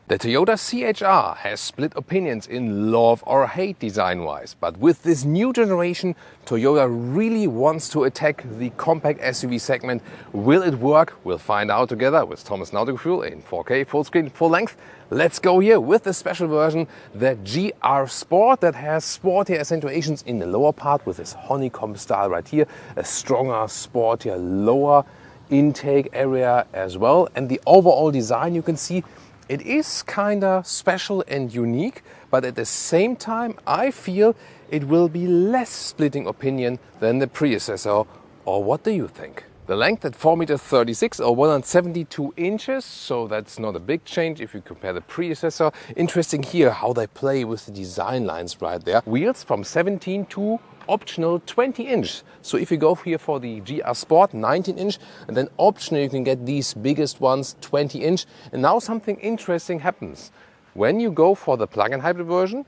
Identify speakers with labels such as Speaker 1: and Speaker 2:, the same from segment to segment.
Speaker 1: The Toyota C-HR has split opinions in love or hate design-wise, but with this new generation, Toyota really wants to attack the compact SUV segment. Will it work? We'll find out together with Thomas and Autogefühl in 4K, full screen, full length. Let's go here with the special version, the GR Sport, that has sportier accentuations in the lower part with this honeycomb style right here, a stronger, sportier, lower intake area as well. And the overall design, you can see, it is kinda special and unique, but at the same time, I feel it will be less splitting opinion than the predecessor. Or what do you think? The length at 4.36 m or 172 inches, so that's not a big change if you compare the predecessor. Interesting here how they play with the design lines right there. Wheels from 17 to optional 20 inch. So if you go here for the GR Sport 19 inch, and then optional you can get these biggest ones 20 inch. And now something interesting happens. When you go for the plug-in hybrid version,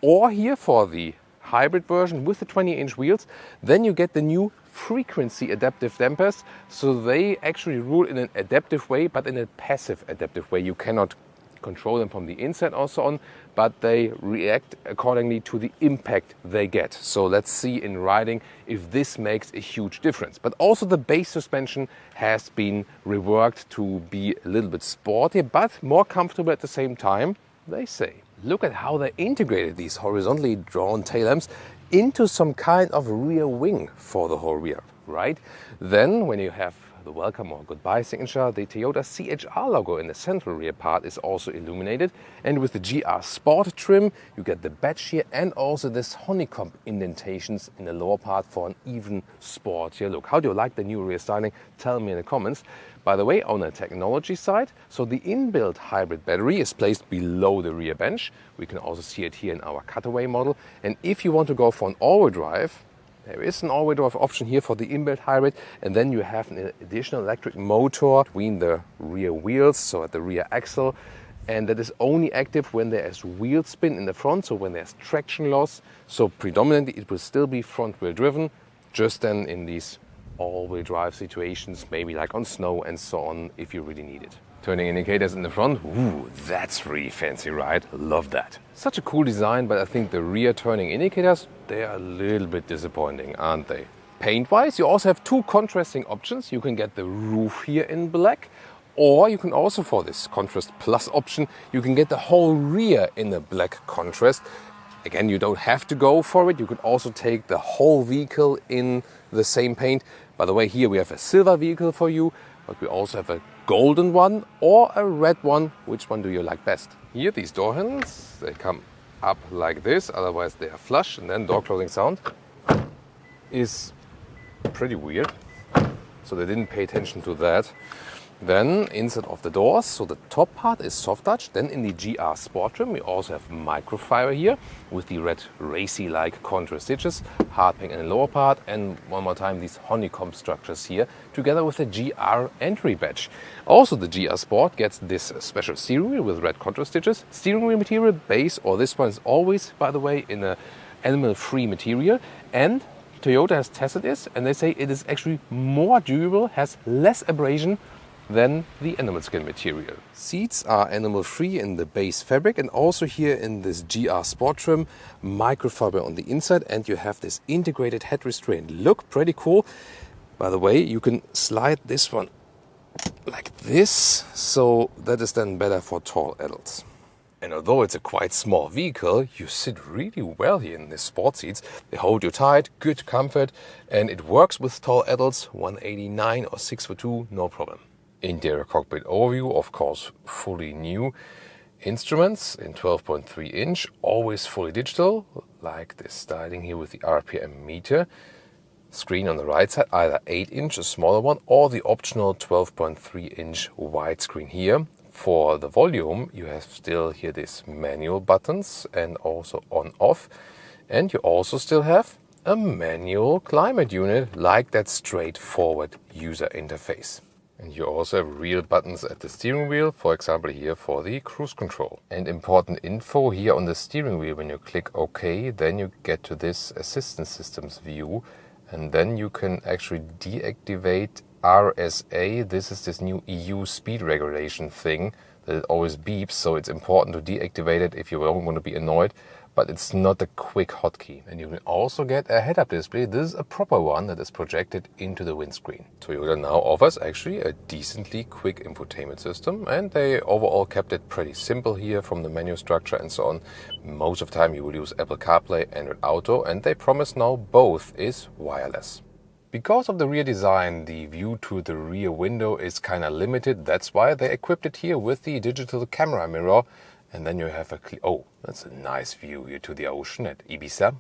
Speaker 1: or here for the hybrid version with the 20 inch wheels, then you get the new frequency adaptive dampers. So they actually rule in an adaptive way, but in a passive adaptive way. You cannot control them from the inside or so on, but they react accordingly to the impact they get. So let's see in riding if this makes a huge difference. But also the base suspension has been reworked to be a little bit sporty, but more comfortable at the same time, they say. Look at how they integrated these horizontally drawn tail lamps into some kind of rear wing for the whole rear, right? Then when you have the welcome or goodbye signature, the Toyota C-HR logo in the central rear part is also illuminated. And with the GR Sport trim, you get the badge here and also this honeycomb indentations in the lower part for an even sportier look. How do you like the new rear styling? Tell me in the comments. By the way, on the technology side, so the inbuilt hybrid battery is placed below the rear bench. We can also see it here in our cutaway model. And if you want to go for an all-wheel drive, there is an all-wheel drive option here for the inbuilt hybrid, and then you have an additional electric motor between the rear wheels, so at the rear axle, and that is only active when there is wheel spin in the front, so when there's traction loss. So predominantly it will still be front wheel driven, just then in these all-wheel drive situations, maybe like on snow and so on, if you really need it. Turning indicators in the front, ooh, that's really fancy, right? Love that. Such a cool design, but I think the rear turning indicators, they are a little bit disappointing, aren't they? Paint-wise, you also have two contrasting options. You can get the roof here in black, or you can also, for this contrast plus option, you can get the whole rear in a black contrast. Again, you don't have to go for it. You could also take the whole vehicle in the same paint. By the way, here we have a silver vehicle for you, but we also have a golden one or a red one. Which one do you like best? Here, these door handles, they come up like this, otherwise they are flush, and then door closing sound is pretty weird. So they didn't pay attention to that. Then inside of the doors, so the top part is soft touch. Then in the GR Sport trim, we also have microfiber here with the red racy-like contrast stitches, hard pink in the lower part, and one more time these honeycomb structures here, together with the GR entry badge. Also the GR Sport gets this special steering wheel with red contrast stitches. Steering wheel material base, or this one is always, by the way, in a animal-free material. And Toyota has tested this, and they say it is actually more durable, has less abrasion than the animal skin material. Seats are animal free in the base fabric, and also here in this GR Sport trim, microfiber on the inside, and you have this integrated head restraint. Look pretty cool. By the way, you can slide this one like this, so that is then better for tall adults. And although it's a quite small vehicle, you sit really well here in the sport seats. They hold you tight, good comfort, and it works with tall adults, 189 or 6'2", no problem. Interior cockpit overview, of course, fully new. Instruments in 12.3 inch, always fully digital, like this styling here with the RPM meter. Screen on the right side, either 8 inch, a smaller one, or the optional 12.3 inch widescreen here. For the volume, you have still here these manual buttons and also on-off. And you also still have a manual climate unit, like that straightforward user interface. And you also have real buttons at the steering wheel, for example here for the cruise control. And important info here on the steering wheel, when you click OK, then you get to this assistance systems view, and then you can actually deactivate RSA. This is this new EU speed regulation thing It always beeps, so it's important to deactivate it if you don't want to be annoyed. But it's not a quick hotkey. And you can also get a head-up display. This is a proper one that is projected into the windscreen. Toyota now offers actually a decently quick infotainment system, and they overall kept it pretty simple here from the menu structure and so on. Most of the time you will use Apple CarPlay, Android Auto, and they promise now both is wireless. Because of the rear design, the view to the rear window is kind of limited. That's why they equipped it here with the digital camera mirror. And then you have oh, that's a nice view here to the ocean at Ibiza.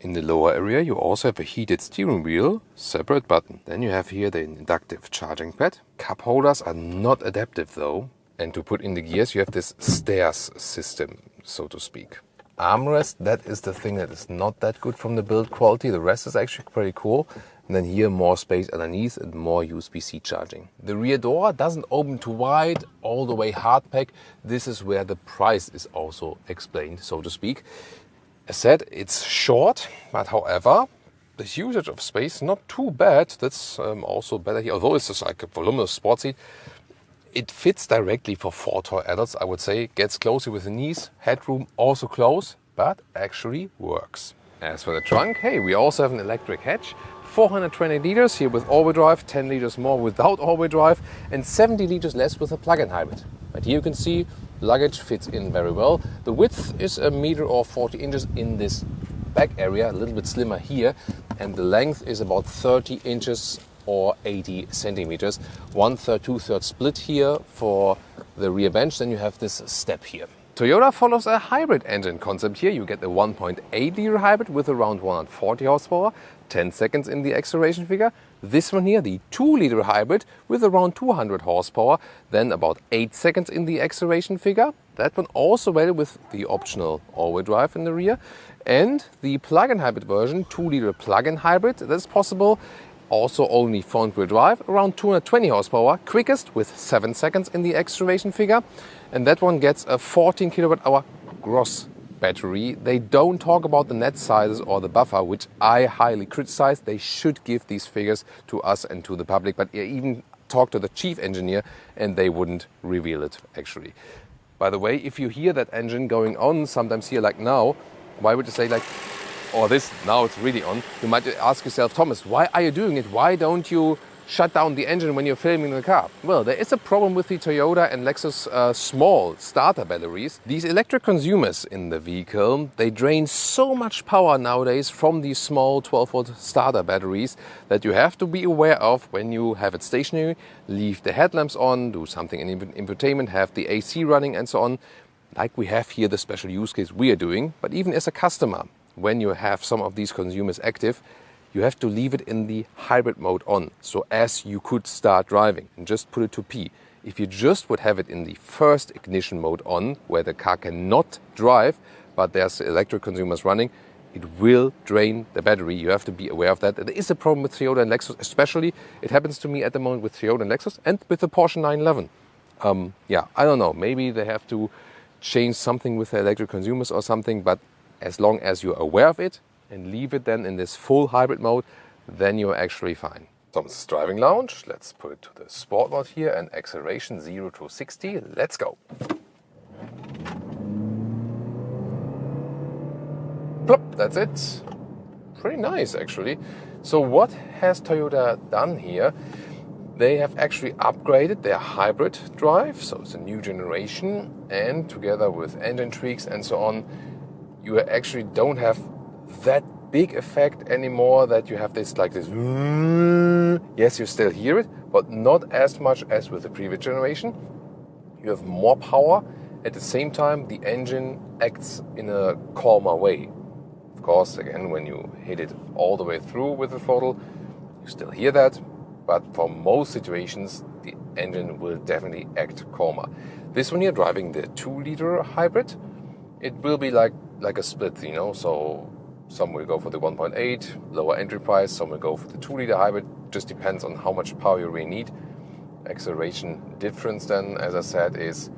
Speaker 1: In the lower area you also have a heated steering wheel, separate button. Then you have here the inductive charging pad. Cup holders are not adaptive though. And to put in the gears you have this stairs system, so to speak. Armrest, that is the thing that is not that good from the build quality. The rest is actually pretty cool. And then here more space underneath and more USB-C charging. The rear door doesn't open too wide, all the way hard pack. This is where the price is also explained, so to speak. As said, it's short, but however, the usage of space not too bad. That's also better here. Although it's just like a voluminous sport seat, it fits directly for 4 tall adults, I would say. Gets closer with the knees, headroom also close, but actually works. As for the trunk, hey, we also have an electric hatch. 420 liters here with all-wheel drive, 10 liters more without all-wheel drive, and 70 liters less with a plug-in hybrid. But here you can see luggage fits in very well. The width is 1 meter or 40 inches in this back area, a little bit slimmer here, and the length is about 30 inches or 80 centimeters. 1/3, 2/3 split here for the rear bench. Then you have this step here. Toyota follows a hybrid engine concept here. You get a 1.8 liter hybrid with around 140 horsepower, 10 seconds in the acceleration figure. This one here, the 2 liter hybrid with around 200 horsepower, then about 8 seconds in the acceleration figure. That one also rated with the optional all-wheel drive in the rear. And the plug-in hybrid version, 2 liter plug-in hybrid, that's possible. Also only front-wheel drive, around 220 horsepower, quickest with 7 seconds in the acceleration figure. And that one gets a 14 kilowatt-hour gross battery. They don't talk about the net sizes or the buffer, which I highly criticize. They should give these figures to us and to the public, but even talk to the chief engineer and they wouldn't reveal it, actually. By the way, if you hear that engine going on, sometimes here like now, why would you say like, or this, now it's really on, you might ask yourself, Thomas, why are you doing it? Why don't you shut down the engine when you're filming the car? Well, there is a problem with the Toyota and Lexus small starter batteries. These electric consumers in the vehicle, they drain so much power nowadays from these small 12-volt starter batteries that you have to be aware of when you have it stationary, leave the headlamps on, do something in infotainment, have the AC running and so on. Like we have here the special use case we are doing, but even as a customer, when you have some of these consumers active, you have to leave it in the hybrid mode on, so as you could start driving, and just put it to P. If you just would have it in the first ignition mode on, where the car cannot drive, but there's electric consumers running, it will drain the battery. You have to be aware of that. There is a problem with Toyota and Lexus, especially. It happens to me at the moment with Toyota and Lexus and with the Porsche 911. Yeah, I don't know. Maybe they have to change something with the electric consumers or something, but as long as you're aware of it and leave it then in this full hybrid mode, then you're actually fine. Thomas' driving lounge. Let's put it to the sport mode here and acceleration 0 to 60. Let's go. Plop, that's it. Pretty nice actually. So what has Toyota done here? They have actually upgraded their hybrid drive, so it's a new generation, and together with engine tweaks and so on, you actually don't have that big effect anymore that you have this like this. Yes, you still hear it, but not as much as with the previous generation. You have more power. At the same time, the engine acts in a calmer way. Of course, again, when you hit it all the way through with the throttle, you still hear that. But for most situations, the engine will definitely act calmer. This one here, driving the 2-liter hybrid, it will be like a split, you know. So some will go for the 1.8, lower entry price. Some will go for the 2-liter hybrid. Just depends on how much power you really need. Acceleration difference then, as I said, is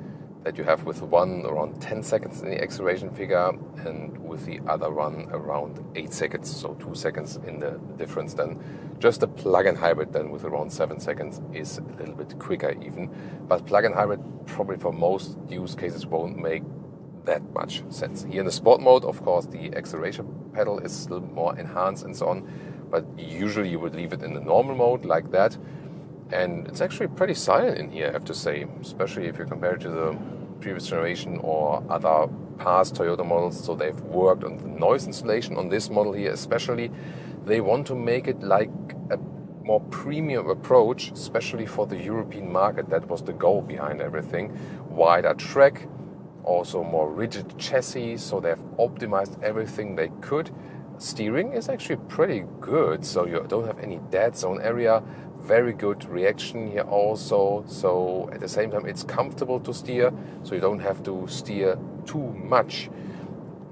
Speaker 1: that you have with one around 10 seconds in the acceleration figure and with the other one around 8 seconds, so 2 seconds in the difference. Then just a plug-in hybrid then with around 7 seconds is a little bit quicker even, but plug-in hybrid probably for most use cases won't make that much sense. Here in the sport mode, of course, the acceleration pedal is a little more enhanced and so on, but usually you would leave it in the normal mode like that. And it's actually pretty silent in here, I have to say, especially if you compare it to the previous generation or other past Toyota models. So they've worked on the noise insulation on this model here especially. They want to make it like a more premium approach, especially for the European market. That was the goal behind everything. Wider track, also more rigid chassis, so they've optimized everything they could. Steering is actually pretty good, so you don't have any dead zone area. Very good reaction here also, so at the same time it's comfortable to steer, so you don't have to steer too much.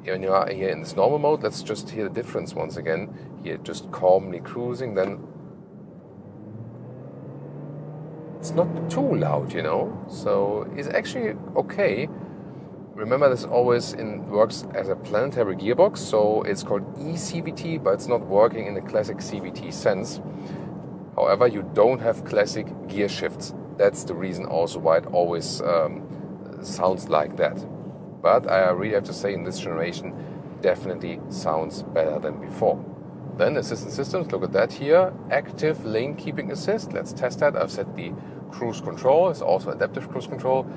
Speaker 1: When you are here in this normal mode, let's just hear the difference once again. Here just calmly cruising, then it's not too loud, you know, so it's actually okay. Remember, this always works as a planetary gearbox, so it's called eCVT, but it's not working in the classic CVT sense. However, you don't have classic gear shifts. That's the reason also why it always sounds like that. But I really have to say, in this generation, definitely sounds better than before. Then assistance systems, look at that here. Active lane keeping assist. Let's test that. I've set the cruise control. It's also adaptive cruise control.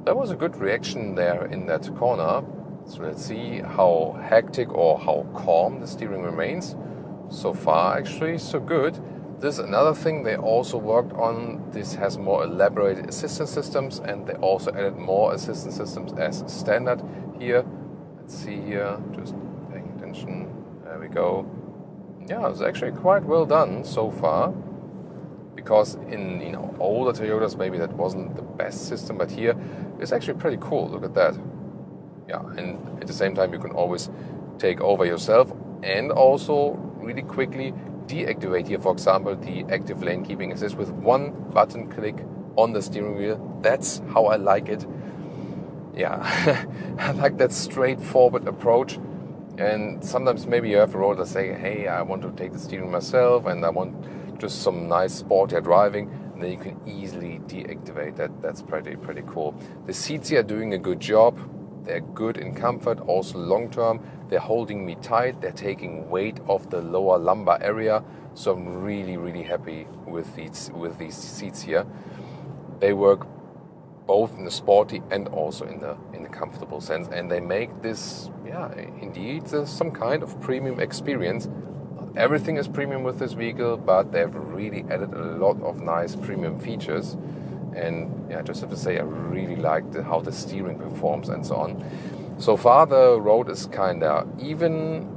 Speaker 1: There was a good reaction there in that corner. So let's see how hectic or how calm the steering remains. So far, actually, so good. This is another thing they also worked on. This has more elaborate assistance systems, and they also added more assistance systems as standard here. Let's see here, just paying attention. There we go. Yeah, it's actually quite well done so far. Because in older Toyotas, maybe that wasn't the best system, but here it's actually pretty cool. Look at that. Yeah, and at the same time you can always take over yourself and also really quickly deactivate here, for example, the active lane keeping assist with one button click on the steering wheel. That's how I like it. Yeah, I like that straightforward approach. And sometimes maybe you have a role that say, hey, I want to take the steering myself and I want just some nice sportier driving, and then you can easily deactivate that. That's pretty cool. The seats here are doing a good job. They're good in comfort, also long term. They're holding me tight. They're taking weight off the lower lumbar area. So I'm really happy with these seats here. They work both in the sporty and also in the comfortable sense, and they make this, indeed, some kind of premium experience. Not everything is premium with this vehicle, but they've really added a lot of nice premium features. And I just have to say, I really like how the steering performs and so on. So far, the road is kind of even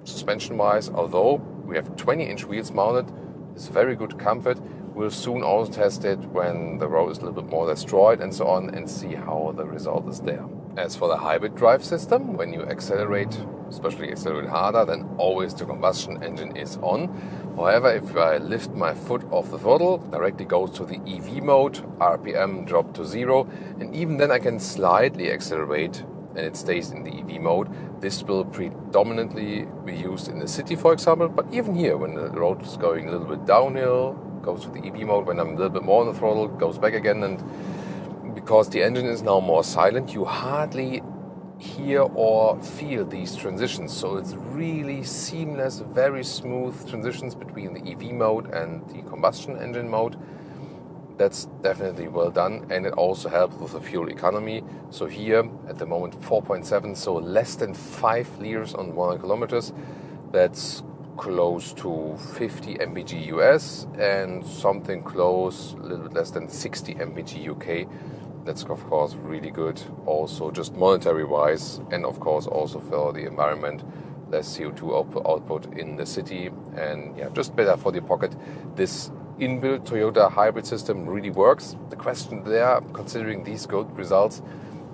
Speaker 1: suspension-wise, although we have 20-inch wheels mounted. It's very good comfort. We'll soon also test it when the road is a little bit more destroyed and so on, and see how the result is there. As for the hybrid drive system, when you accelerate, especially accelerate harder, then always the combustion engine is on. However, if I lift my foot off the throttle, directly goes to the EV mode, RPM drop to 0, and even then I can slightly accelerate and it stays in the EV mode. This will predominantly be used in the city, for example, but even here, when the road is going a little bit downhill, goes to the EV mode. When I'm a little bit more on the throttle, goes back again. And because the engine is now more silent, you hardly hear or feel these transitions. So it's really seamless, very smooth transitions between the EV mode and the combustion engine mode. That's definitely well done, and it also helps with the fuel economy. So here at the moment 4.7, so less than 5 liters on 100 kilometers. That's close to 50 mpg US and something close, a little bit less than 60 mpg UK. That's of course really good, also just monetary wise, and of course also for the environment, less CO2 output in the city, and just better for the pocket. This inbuilt Toyota hybrid system really works. The question there, considering these good results,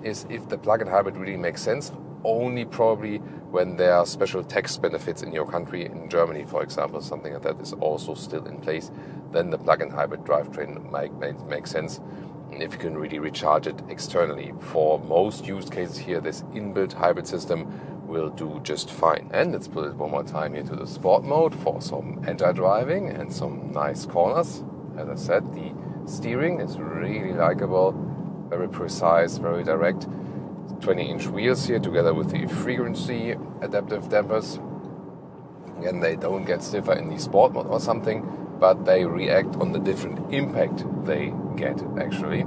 Speaker 1: is if the plug-in hybrid really makes sense. Only probably when there are special tax benefits in your country, in Germany, for example, something like that is also still in place, then the plug-in hybrid drivetrain might make sense. and if you can really recharge it externally. For most use cases here, this inbuilt hybrid system will do just fine. And let's put it one more time here to the sport mode for some agile driving and some nice corners. As I said, the steering is really likable, very precise, very direct. 20-inch wheels here together with the frequency adaptive dampers. Again, they don't get stiffer in the sport mode or something, but they react on the different impact they get actually.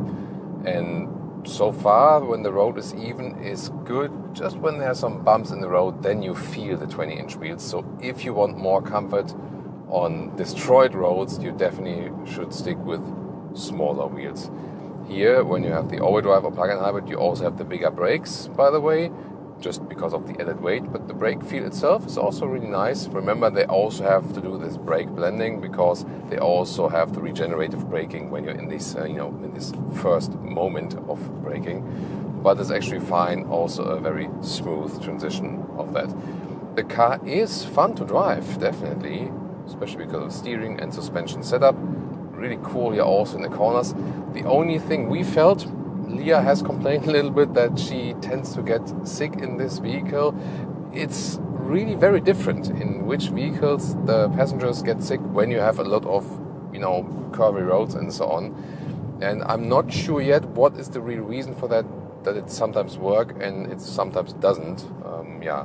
Speaker 1: And so far, when the road is even, is good. Just when there are some bumps in the road, then you feel the 20-inch wheels. So if you want more comfort on destroyed roads, you definitely should stick with smaller wheels. Here, when you have the all-wheel drive or plug-in hybrid, you also have the bigger brakes, by the way, just because of the added weight. But the brake feel itself is also really nice. Remember, they also have to do this brake blending because they also have the regenerative braking when you're in this, in this first moment of braking. But it's actually fine. Also, a very smooth transition of that. The car is fun to drive, definitely, especially because of steering and suspension setup. Really cool here also in the corners. The only thing we felt, Leah has complained a little bit that she tends to get sick in this vehicle. It's really very different in which vehicles the passengers get sick when you have a lot of, curvy roads and so on. And I'm not sure yet what is the real reason for that it sometimes works and it sometimes doesn't.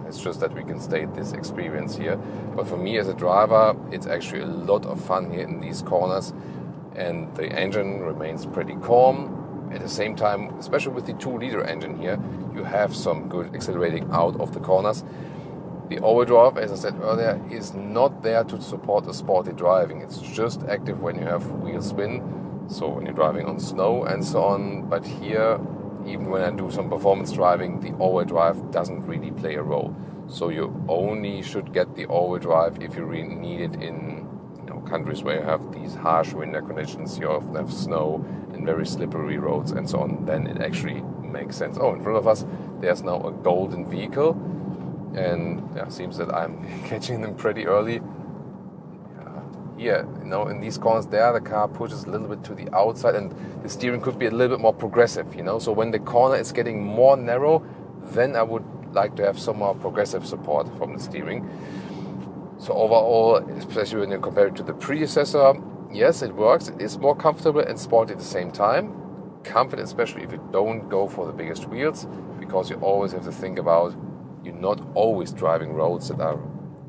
Speaker 1: It's just that we can state this experience here. But for me as a driver, it's actually a lot of fun here in these corners. And the engine remains pretty calm. At the same time, especially with the 2-liter engine here, you have some good accelerating out of the corners. The all-wheel drive, as I said earlier, is not there to support a sporty driving. It's just active when you have wheel spin, so when you're driving on snow and so on. But here, even when I do some performance driving, the all-wheel drive doesn't really play a role. So you only should get the all-wheel drive if you really need it in countries where you have these harsh winter conditions, you often have snow and very slippery roads and so on, then it actually makes sense. Oh, in front of us, there's now a golden vehicle, and seems that I'm catching them pretty early. Here, in these corners there, the car pushes a little bit to the outside, and the steering could be a little bit more progressive, So when the corner is getting more narrow, then I would like to have some more progressive support from the steering. So overall, especially when you compare it to the predecessor, yes, it works. It is more comfortable and sporty at the same time. Comfort, especially if you don't go for the biggest wheels, because you always have to think about you're not always driving roads that are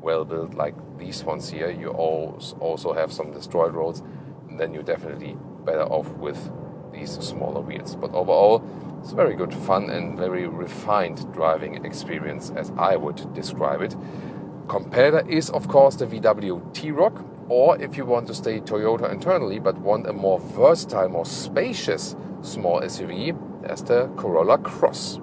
Speaker 1: well built like these ones here. You also have some destroyed roads, and then you're definitely better off with these smaller wheels. But overall, it's very good fun and very refined driving experience as I would describe it. Competitor is of course the VW T-Roc, or if you want to stay Toyota internally but want a more versatile, more spacious small SUV, there's the Corolla Cross.